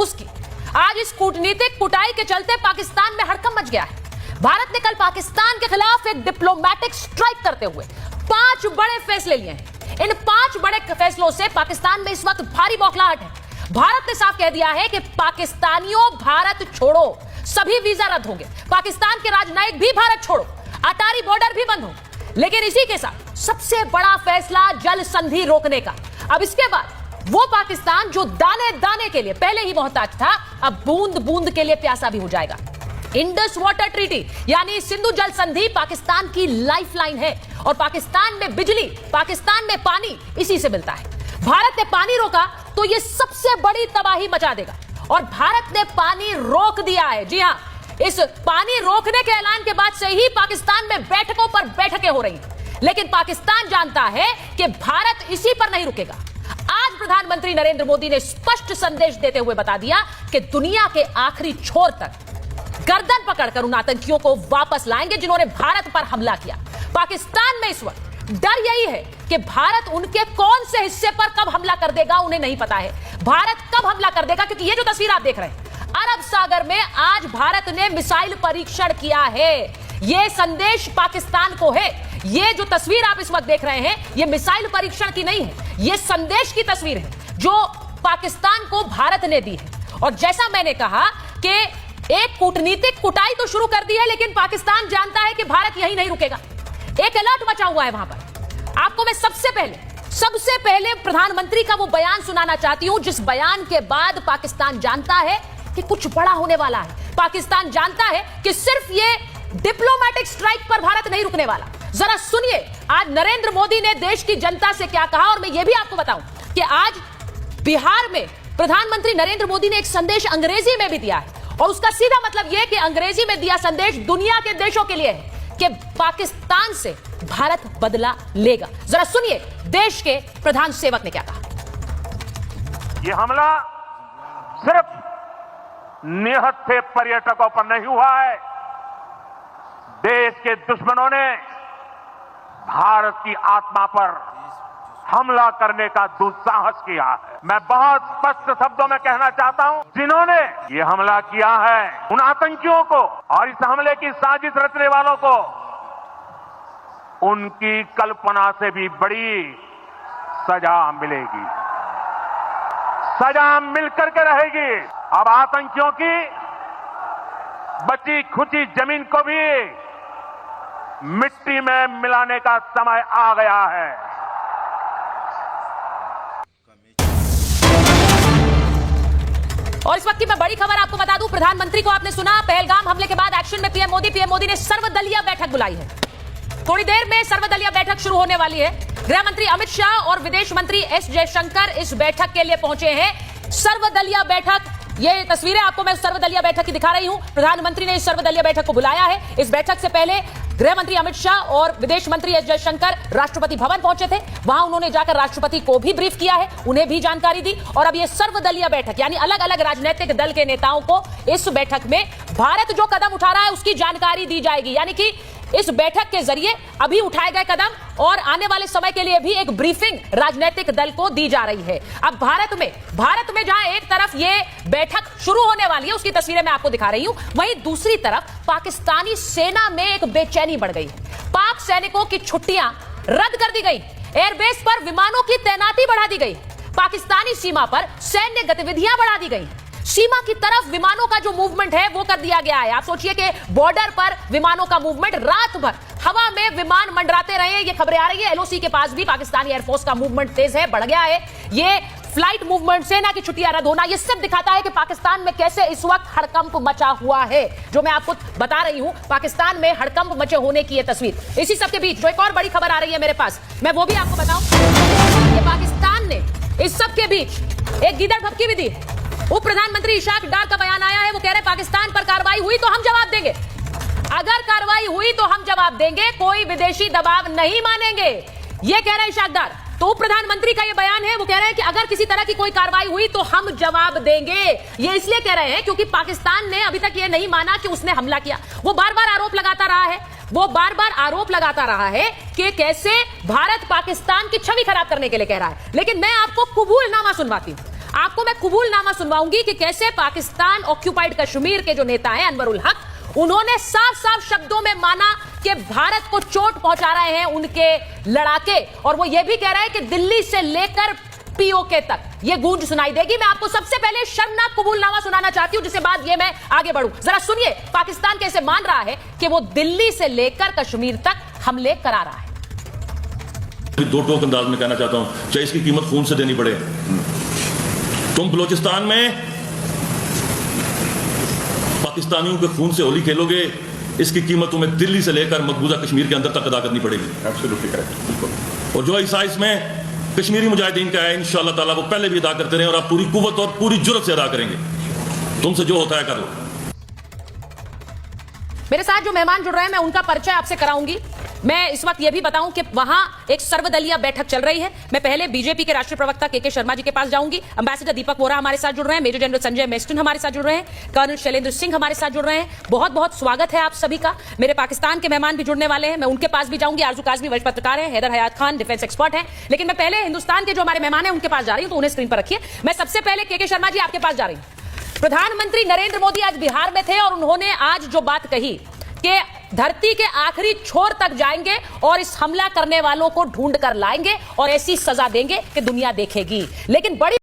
उसकी आज इस कूटनीतिक कुटाई के चलते पाकिस्तान में हड़कंप मच गया है। भारत ने कल पाकिस्तान के खिलाफ एक डिप्लोमेटिक स्ट्राइक करते हुए 5 बड़े फैसले लिए हैं। इन 5 बड़े फैसलों से पाकिस्तान में इस वक्त भारी बौखलाहट है। भारत ने साफ कह दिया है कि पाकिस्तानियों भारत छोड़ो, सभी वीजा रद्द होंगे, पाकिस्तान के राजनयिक भी भारत छोड़ो, अटारी बॉर्डर भी बंद होंगे। लेकिन इसी के साथ सबसे बड़ा फैसला जल संधि रोकने का। अब इसके बाद वो पाकिस्तान जो दाने दाने के लिए पहले ही मोहताज था, अब बूंद बूंद के लिए प्यासा भी हो जाएगा। इंडस वाटर ट्रीटी यानी सिंधु जल संधि पाकिस्तान की लाइफलाइन है और पाकिस्तान में बिजली, पाकिस्तान में पानी इसी से मिलता है। भारत ने पानी रोका तो यह सबसे बड़ी तबाही मचा देगा और भारत ने पानी रोक दिया है। जी हां, इस पानी रोकने के ऐलान के बाद से ही पाकिस्तान में बैठकों पर बैठकें हो रही हैं। लेकिन पाकिस्तान जानता है कि भारत इसी पर नहीं रुकेगा। आज प्रधानमंत्री नरेंद्र मोदी ने स्पष्ट संदेश देते हुए बता दिया कि दुनिया के आखिरी छोर तक गर्दन पकड़कर उन आतंकियों को वापस लाएंगे जिन्होंने भारत पर हमला किया। पाकिस्तान में इस वक्त डर यही है कि भारत उनके कौन से हिस्से पर कब हमला कर देगा, उन्हें नहीं पता है। भारत कब हमला कर देगा, क्योंकि ये जो तस्वीर आप देख रहे हैं, अरब सागर में आज भारत ने मिसाइल परीक्षण किया है। यह संदेश पाकिस्तान को है। ये जो तस्वीर आप इस वक्त देख रहे हैं, यह मिसाइल परीक्षण की नहीं है, यह संदेश की तस्वीर है जो पाकिस्तान को भारत ने दी है। और जैसा मैंने कहा कि एक कूटनीतिक कुटाई तो शुरू कर दी है, लेकिन पाकिस्तान जानता है कि भारत यहीं नहीं रुकेगा। एक अलर्ट मचा हुआ है वहां पर। आपको मैं सबसे पहले प्रधानमंत्री का वो बयान सुनाना चाहती हूं, जिस बयान के बाद पाकिस्तान जानता है कि कुछ बड़ा होने वाला है। पाकिस्तान जानता है कि सिर्फ ये डिप्लोमेटिक स्ट्राइक पर भारत नहीं रुकने वाला। जरा सुनिए आज नरेंद्र मोदी ने देश की जनता से क्या कहा। और मैं ये भी आपको बताऊं कि आज बिहार में प्रधानमंत्री नरेंद्र मोदी ने एक संदेश अंग्रेजी में भी दिया है और उसका सीधा मतलब यह कि अंग्रेजी में दिया संदेश दुनिया के देशों के लिए है कि पाकिस्तान से भारत बदला लेगा। जरा सुनिए देश के प्रधान सेवक ने क्या कहा। यह हमला सिर्फ निहत्थे पर्यटकों पर नहीं हुआ है। देश के दुश्मनों ने भारत की आत्मा पर हमला करने का दुस्साहस किया है। मैं बहुत स्पष्ट शब्दों में कहना चाहता हूं, जिन्होंने ये हमला किया है उन आतंकियों को और इस हमले की साजिश रचने वालों को उनकी कल्पना से भी बड़ी सजा मिलेगी। सजा मिलकर के रहेगी। अब आतंकियों की बची खुची जमीन को भी मिट्टी में मिलाने का समय आ गया है। और इस वक्त की मैं बड़ी खबर आपको बता दूं, प्रधानमंत्री को आपने सुना, पहलगाम हमले के बाद एक्शन में पीएम मोदी ने सर्वदलीय बैठक बुलाई है। थोड़ी देर में सर्वदलीय बैठक शुरू होने वाली है। गृह मंत्री अमित शाह और विदेश मंत्री एस जयशंकर इस बैठक के लिए पहुंचे हैं। सर्वदलीय बैठक, ये तस्वीरें आपको मैं सर्वदलीय बैठक की दिखा रही हूं। प्रधानमंत्री ने इस सर्वदलीय बैठक को बुलाया है। इस बैठक से पहले गृह मंत्री अमित शाह और विदेश मंत्री एस जयशंकर राष्ट्रपति भवन पहुंचे थे। वहां उन्होंने जाकर राष्ट्रपति को भी ब्रीफ किया है, उन्हें भी जानकारी दी। और अब ये सर्वदलीय बैठक यानी अलग अलग राजनीतिक दल के नेताओं को इस बैठक में भारत जो कदम उठा रहा है उसकी जानकारी दी जाएगी। यानी कि इस बैठक के जरिए अभी उठाए गए कदम और आने वाले समय के लिए भी एक ब्रीफिंग राजनीतिक दल को दी जा रही है। अब भारत में जहां एक तरफ ये बैठक शुरू होने वाली है, उसकी तस्वीरें मैं आपको दिखा रही हूं, वहीं दूसरी तरफ पाकिस्तानी सेना में एक बेचैनी बढ़ गई। पाक सैनिकों की छुट्टियां रद्द कर दी गई, एयरबेस पर विमानों की तैनाती बढ़ा दी गई, पाकिस्तानी सीमा पर सैन्य गतिविधियां बढ़ा दी गई, सीमा की तरफ विमानों का जो मूवमेंट है वो कर दिया गया है। आप सोचिए कि बॉर्डर पर विमानों का मूवमेंट, रात भर हवा में विमान मंडराते रहे, ये खबरें आ रही है। एलओसी के पास भी पाकिस्तानी एयरफोर्स का मूवमेंट तेज है, बढ़ गया है। ये फ्लाइट मूवमेंट, सेना की छुट्टियां रद्द होना, ये सब दिखाता है कि पाकिस्तान में कैसे इस वक्त हड़कंप मचा हुआ है। जो मैं आपको बता रही हूं, पाकिस्तान में हड़कंप मचे होने की ये तस्वीर। इसी सब के बीच जो एक और बड़ी खबर आ रही है मेरे पास, मैं वो भी आपको बताऊं कि पाकिस्तान ने इस सब के बीच एक गिदड़ भपकी भी दी है। उप प्रधानमंत्री इशाक डार का बयान आया है। वो कह रहे पाकिस्तान पर कार्रवाई हुई तो हम जवाब देंगे, अगर कार्रवाई हुई तो हम जवाब देंगे, कोई विदेशी दबाव नहीं मानेंगे, ये कह रहे हैं इशाक डार। तो उप प्रधानमंत्री का ये बयान है, वो कह रहे हैं कि अगर किसी तरह की कोई कार्रवाई हुई तो हम जवाब देंगे। ये इसलिए कह रहे हैं क्योंकि पाकिस्तान ने अभी तक ये नहीं माना कि उसने हमला किया। वो बार बार आरोप लगाता रहा है कि कैसे भारत पाकिस्तान की छवि खराब करने के लिए कह रहा है। लेकिन मैं आपको कबूलनामा सुनवाती हूं, आपको मैं कबूलनामा सुनवाऊंगी कि कैसे पाकिस्तान ऑक्यूपाइड कश्मीर के जो नेता हैं अनवरुल हक, उन्होंने साफ साफ शब्दों में माना कि भारत को चोट पहुंचा रहे हैं उनके लड़ाके, और वो ये भी कह रहे हैं कि दिल्ली से लेकर पीओके तक ये गूंज सुनाई देगी। मैं आपको सबसे पहले शर्मनाक कबूलनामा सुनाना चाहती हूं, जिसके बाद ये मैं आगे बढ़ूं। जरा सुनिए पाकिस्तान कैसे मान रहा है कि वो दिल्ली से लेकर कश्मीर तक हमले करा रहा है। दो टोक अंदाज में कहना चाहता हूं, चाहे इसकी कीमत खून से देनी पड़े। तुम बलूचिस्तान में पाकिस्तानियों के खून से होली खेलोगे, इसकी कीमत तुम्हें दिल्ली से लेकर मकबूजा कश्मीर के अंदर तक अदा करनी पड़ेगी। Absolutely correct. और जो हिस्सा इसमें कश्मीरी मुजाहिदीन का है, इंशाअल्लाह ताला वो पहले भी अदा करते रहे और आप पूरी कुव्वत और पूरी जुर्रत से अदा करेंगे। तुमसे जो होता है कर लो। मेरे साथ जो मेहमान जुड़ रहे हैं मैं उनका परिचय आपसे कराऊंगी। मैं इस वक्त यह भी बताऊं कि वहां एक सर्वदलीय बैठक चल रही है। मैं पहले बीजेपी के राष्ट्रीय प्रवक्ता के शर्मा जी के पास जाऊंगी। एम्बेसडर दीपक वोरा हमारे साथ जुड़ रहे हैं, मेजर जनरल संजय मेस्टन हमारे साथ जुड़ रहे हैं, कर्नल शैलेंद्र सिंह हमारे साथ जुड़ रहे हैं। बहुत बहुत स्वागत है आप सभी का। मेरे पाकिस्तान के मेहमान भी जुड़ने वाले हैं, मैं उनके पास भी जाऊंगी। आरजू काज़मी वरिष्ठ पत्रकार हैं, हैदर हयात खान डिफेंस एक्सपर्ट हैं। लेकिन मैं पहले हिंदुस्तान के जो हमारे मेहमान हैं उनके पास जा रही हूं, तो उन्हें स्क्रीन पर रखिए। मैं सबसे पहले के शर्मा जी आपके पास जा रही हूं। प्रधानमंत्री नरेंद्र मोदी आज बिहार में थे और उन्होंने आज जो बात कही कि धरती के आखिरी छोर तक जाएंगे और इस हमला करने वालों को ढूंढ कर लाएंगे और ऐसी सजा देंगे कि दुनिया देखेगी। लेकिन बड़ी